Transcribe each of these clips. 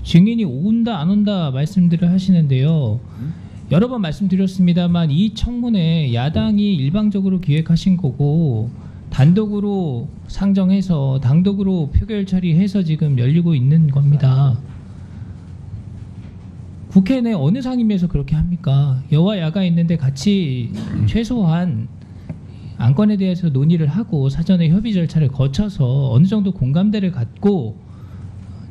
증인이 온다 안 온다 말씀들을 하시는데요. 여러 번 말씀드렸습니다만 이 청문회 야당이 일방적으로 기획하신 거고 단독으로 상정해서 단독으로 표결 처리해서 지금 열리고 있는 겁니다. 국회 내 어느 상임위에서 그렇게 합니까? 여와 야가 있는데 같이 최소한 안건에 대해서 논의를 하고 사전에 협의 절차를 거쳐서 어느 정도 공감대를 갖고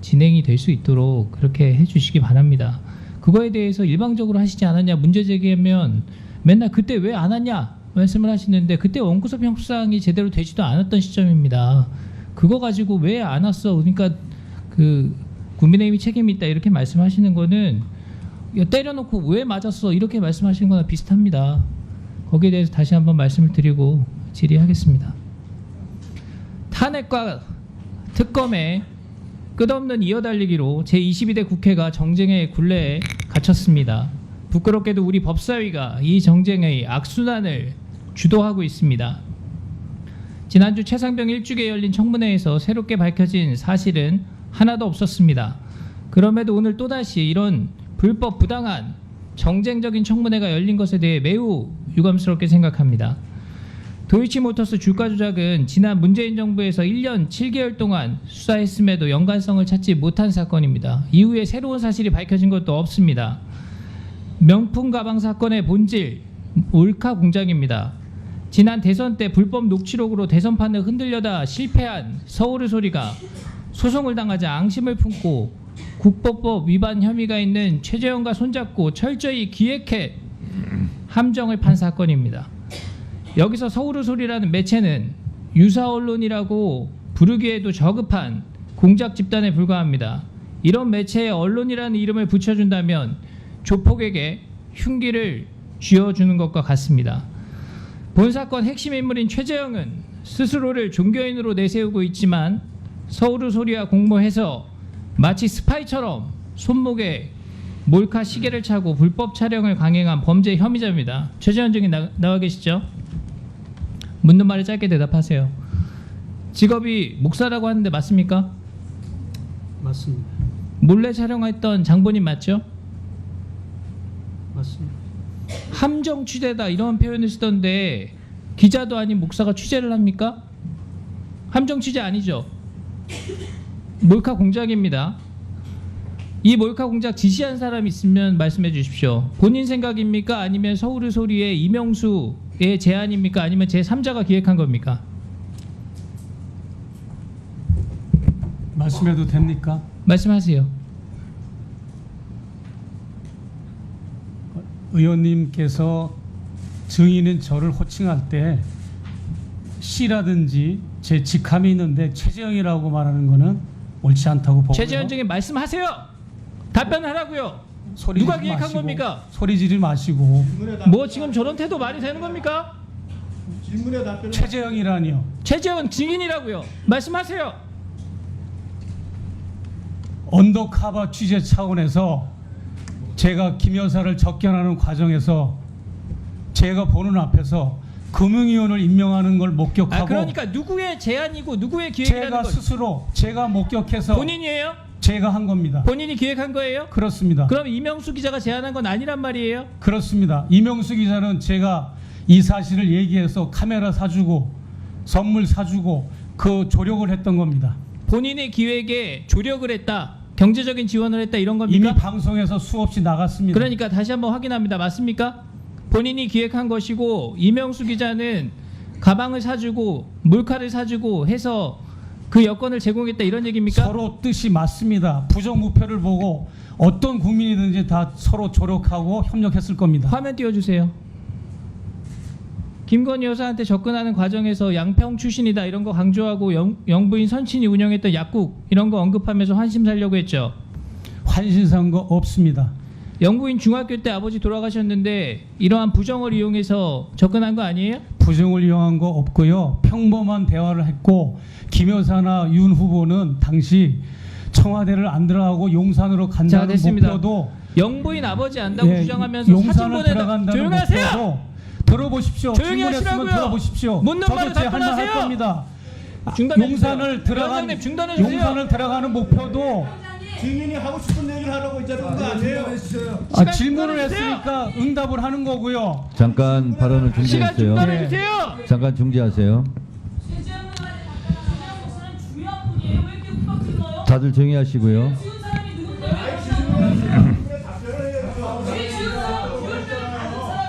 진행이 될 수 있도록 그렇게 해주시기 바랍니다. 그거에 대해서 일방적으로 하시지 않았냐 문제 제기하면 맨날 그때 왜 안 왔냐 말씀을 하시는데 그때 원구성 형사상이 제대로 되지도 않았던 시점입니다. 그거 가지고 왜 안 왔어? 그러니까 그 국민의힘이 책임이 있다 이렇게 말씀하시는 거는 때려놓고 왜 맞았어 이렇게 말씀하시는 거나 비슷합니다. 거기에 대해서 다시 한번 말씀을 드리고 질의하겠습니다. 탄핵과 특검의 끝없는 이어달리기로 제22대 국회가 정쟁의 굴레에 갇혔습니다. 부끄럽게도 우리 법사위가 이 정쟁의 악순환을 주도하고 있습니다. 지난주 최상병 일주기에 열린 청문회에서 새롭게 밝혀진 사실은 하나도 없었습니다. 그럼에도 오늘 또다시 이런 불법 부당한 정쟁적인 청문회가 열린 것에 대해 매우 유감스럽게 생각합니다. 도이치모터스 주가 조작은 지난 문재인 정부에서 1년 7개월 동안 수사했음에도 연관성을 찾지 못한 사건입니다. 이후에 새로운 사실이 밝혀진 것도 없습니다. 명품 가방 사건의 본질, 몰카 공작입니다. 지난 대선 때 불법 녹취록으로 대선판을 흔들려다 실패한 서울의 소리가 소송을 당하자 앙심을 품고 국보법 위반 혐의가 있는 최재형과 손잡고 철저히 기획해 함정을 판 사건입니다. 여기서 서울의 소리라는 매체는 유사 언론이라고 부르기에도 저급한 공작 집단에 불과합니다. 이런 매체에 언론이라는 이름을 붙여준다면 조폭에게 흉기를 쥐어주는 것과 같습니다. 본 사건 핵심 인물인 최재형은 스스로를 종교인으로 내세우고 있지만 서울의 소리와 공모해서 마치 스파이처럼 손목에 몰카 시계를 차고 불법 촬영을 강행한 범죄 혐의자입니다. 최재형 증인 나와 계시죠? 묻는 말에 짧게 대답하세요. 직업이 목사라고 하는데 맞습니까? 맞습니다. 몰래 촬영했던 장본인 맞죠? 맞습니다. 함정 취재다 이런 표현을 쓰던데 기자도 아닌 목사가 취재를 합니까? 함정 취재 아니죠? 몰카 공작입니다. 이 몰카 공작 지시한 사람 있으면 말씀해 주십시오. 본인 생각입니까? 아니면 서울의 소리의 이명수의 제안입니까? 아니면 제3자가 기획한 겁니까? 말씀해도 됩니까? 말씀하세요. 의원님께서 증인인 저를 호칭할 때 씨라든지 제 직함이 있는데 최재형이라고 말하는 거는 옳지 않다고 보고요. 최재형 증인 말씀하세요. 답변하라고요. 소리 누가 지르지 기획한 마시고, 겁니까? 소리 지르지 마시고. 뭐 지금 저런 태도 말이 되는 겁니까? 질문에 답변을 최재형이라니요. 최재형 증인이라고요. 말씀하세요. 언더커버 취재 차원에서 제가 김 여사를 접견하는 과정에서 제가 보는 앞에서 금융위원을 임명하는 걸 목격하고 그러니까 누구의 제안이고 누구의 기획이라는 제가 거 스스로 제가 목격해서 본인이에요? 제가 한 겁니다. 본인이 기획한 거예요? 그렇습니다. 그럼 이명수 기자가 제안한 건 아니란 말이에요? 그렇습니다. 이명수 기자는 제가 이 사실을 얘기해서 카메라 사주고 선물 사주고 그 조력을 했던 겁니다. 본인의 기획에 조력을 했다, 경제적인 지원을 했다 이런 겁니까? 이미 방송에서 수없이 나갔습니다. 그러니까 다시 한번 확인합니다. 맞습니까? 본인이 기획한 것이고 이명수 기자는 가방을 사주고 몰카를 사주고 해서 그 여건을 제공했다 이런 얘기입니까? 서로 뜻이 맞습니다. 부정부패를 보고 어떤 국민이든지 다 서로 조력하고 협력했을 겁니다. 화면 띄워주세요. 김건희 여사한테 접근하는 과정에서 양평 출신이다 이런 거 강조하고 영부인 선친이 운영했던 약국 이런 거 언급하면서 환심 살려고 했죠. 환신산 거 없습니다. 영부인 중학교 때 아버지 돌아가셨는데 이러한 부정을 이용해서 접근한 거 아니에요? 부정을 이용한 거 없고요. 평범한 대화를 했고 김 여사나 윤 후보는 당시 청와대를 안 들어가고 용산으로 자, 간다는 됐습니다. 목표도 영부인 아버지 안다고 예, 주장하면서 사진 용산을 보내다 들어간다는 조용히 하세요. 목표도 들어보십시오. 조용히 질문했으면 하시라고요. 들어보십시오. 묻는 말에 저도 제 할 말 할 답변하세요. 겁니다. 중단해 용산을 주세요. 들어간 위원장님 중단해 주세요. 용산을 들어가는 목표도 증인이 하고 싶은 얘기를 하라고 이 자리에 온 거 아니에요? 질문을 했으니까 응답을 하는 거고요. 잠깐 발언을 시간 중지해주세요. 중단해 주세요. 잠깐 중지하세요. 다들 조용히 하시고요.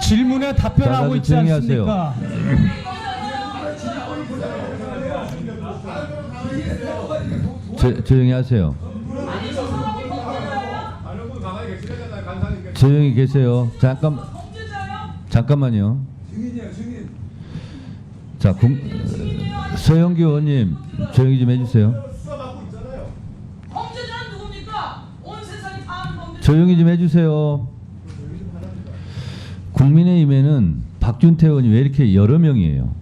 질문에 답변하고 다들 있지 조용히 하세요. 않습니까? 조용히 하세요. 조용히 계세요. 잠깐만요. 자, 서영기 의원님 조용히 좀 해주세요. 범죄자는 누굽니까? 온 세상이 다 아는 범죄자. 조용히 좀 해주세요. 국민의힘에는 박준태 의원이 왜 이렇게 여러 명이에요?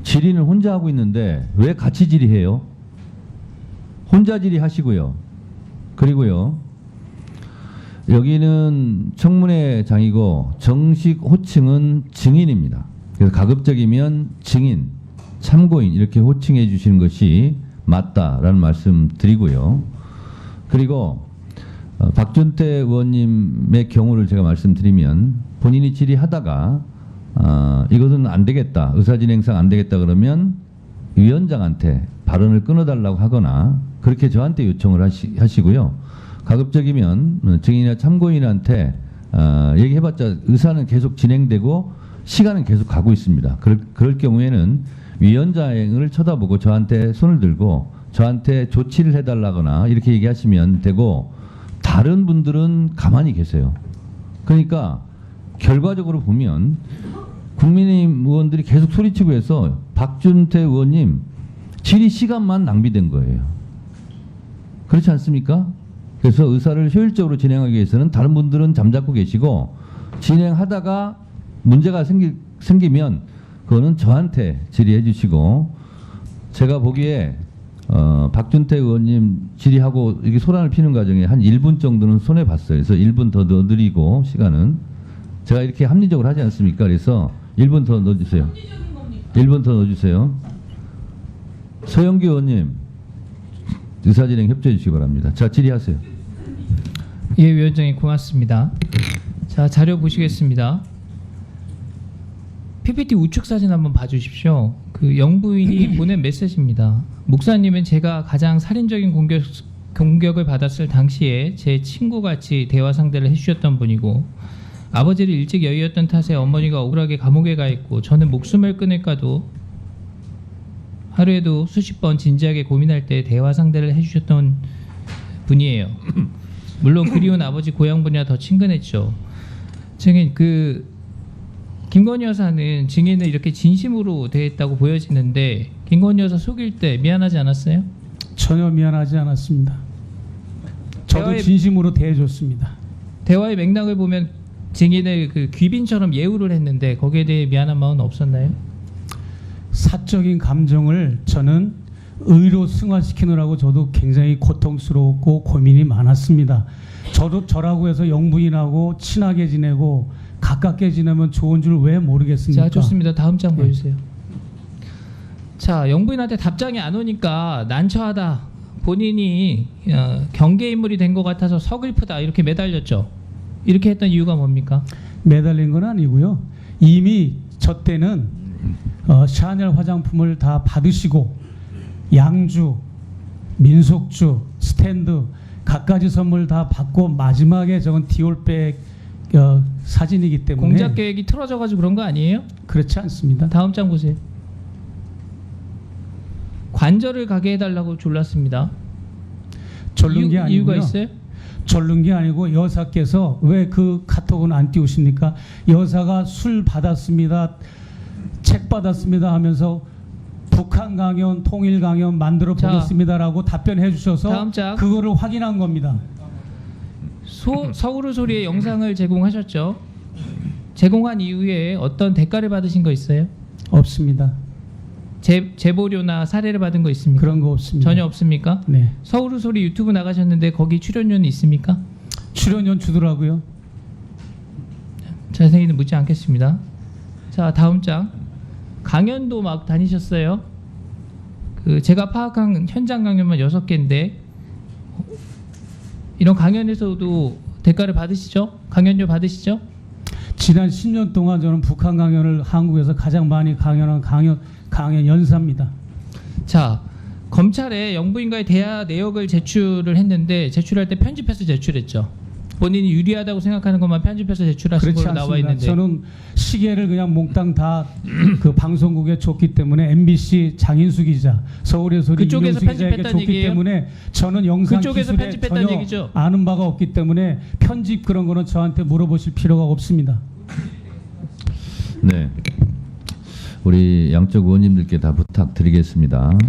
질의는 혼자 하고 있는데 왜 같이 질의해요? 혼자 질의하시고요. 그리고요. 여기는 청문회장이고 정식 호칭은 증인입니다. 그래서 가급적이면 증인, 참고인 이렇게 호칭해 주시는 것이 맞다라는 말씀 드리고요. 그리고 박준태 의원님의 경우를 제가 말씀드리면 본인이 질의하다가 이것은 안 되겠다, 의사진행상 안 되겠다 그러면 위원장한테 발언을 끊어달라고 하거나 그렇게 저한테 요청을 하시고요. 가급적이면 증인이나 참고인한테 얘기해봤자 의사는 계속 진행되고 시간은 계속 가고 있습니다. 그럴 경우에는 위원장을 쳐다보고 저한테 손을 들고 저한테 조치를 해달라거나 이렇게 얘기하시면 되고 다른 분들은 가만히 계세요. 그러니까 결과적으로 보면 국민의힘 의원들이 계속 소리치고 해서 박준태 의원님 질의 시간만 낭비된 거예요. 그렇지 않습니까? 그래서 의사를 효율적으로 진행하기 위해서는 다른 분들은 잠자코 계시고 진행하다가 문제가 생기면 그거는 저한테 질의해 주시고 제가 보기에 박준태 의원님 질의하고 이게 소란을 피는 과정에 한 1분 정도는 손해 봤어요. 그래서 1분 더 넣어드리고 시간은 제가 이렇게 합리적으로 하지 않습니까? 그래서 1분 더 넣어주세요. 1분 더 넣어주세요. 서영기 의원님 의사진행 협조해 주시기 바랍니다. 자, 질의하세요. 예, 위원장님 고맙습니다. 자, 자료 보시겠습니다. PPT 우측 사진 한번 봐주십시오. 그 영부인이 보낸 메시지입니다. 목사님은 제가 가장 살인적인 공격을 받았을 당시에 제 친구같이 대화 상대를 해주셨던 분이고 아버지를 일찍 여의었던 탓에 어머니가 억울하게 감옥에 가 있고 저는 목숨을 끊을까도 하루에도 수십 번 진지하게 고민할 때 대화 상대를 해주셨던 분이에요. 물론 그리운 아버지 고향분이라 더 친근했죠. 증인 김건희 여사는 증인을 이렇게 진심으로 대했다고 보여지는데 김건희 여사 속일 때 미안하지 않았어요? 전혀 미안하지 않았습니다. 저도 진심으로 대해줬습니다. 대화의 맥락을 보면 증인을 그 귀빈처럼 예우를 했는데 거기에 대해 미안한 마음은 없었나요? 사적인 감정을 저는 의로 승화시키느라고 저도 굉장히 고통스러웠고 고민이 많았습니다. 저라고 해서 영부인하고 친하게 지내고 가깝게 지내면 좋은 줄 왜 모르겠습니까? 자, 좋습니다. 다음 장 보여주세요. 자, 영부인한테 답장이 안 오니까 난처하다. 본인이 경계 인물이 된 것 같아서 서글프다 이렇게 매달렸죠. 이렇게 했던 이유가 뭡니까? 매달린 건 아니고요. 이미 저 때는 샤넬 화장품을 다 받으시고 양주, 민속주, 스탠드 갖가지 선물 다 받고 마지막에 저건 디올백 사진이기 때문에 공작 계획이 틀어져가지고 그런 거 아니에요? 그렇지 않습니다. 다음 장 보세요. 관절을 가게 해달라고 졸랐습니다. 졸른 게 아니고요. 이유가 있어요? 졸른 게 아니고 여사께서 왜 그 카톡은 안 띄우십니까? 여사가 술 받았습니다, 책 받았습니다 하면서 북한 강연, 통일 강연 만들어 보겠습니다라고 답변해 주셔서 다음 장. 그거를 확인한 겁니다. 서울의 소리의 영상을 제공하셨죠? 제공한 이후에 어떤 대가를 받으신 거 있어요? 없습니다. 제보료나 사례를 받은 거 있습니까? 그런 거 없습니다. 전혀 없습니까? 네. 서울의 소리 유튜브 나가셨는데 거기 출연료는 있습니까? 출연료 주더라고요. 자세히는 묻지 않겠습니다. 자, 다음 장. 강연도 막 다니셨어요. 제가 파악한 현장 강연만 6개인데 이런 강연에서도 대가를 받으시죠? 강연료 받으시죠? 지난 10년 동안 저는 북한 강연을 한국에서 가장 많이 강연한 강연 연사입니다. 자, 검찰에 영부인과의 대화 내역을 제출을 했는데 제출할 때 편집해서 제출했죠. 본인이 유리하다고 생각하는 것만 편집해서 제출하신 그렇지 걸로 나와 않습니다. 있는데 저는 시계를 그냥 몽땅 다 그 방송국에 줬기 때문에 MBC 장인수 기자, 서울의 소리 그쪽에서 이명수 기자에게 편집했다는 줬기 얘기예요? 때문에 저는 영상 그쪽에서 기술에 편집했다는 전혀 얘기죠? 아는 바가 없기 때문에 편집 그런 거는 저한테 물어보실 필요가 없습니다. 네. 우리 양쪽 의원님들께 다 부탁드리겠습니다.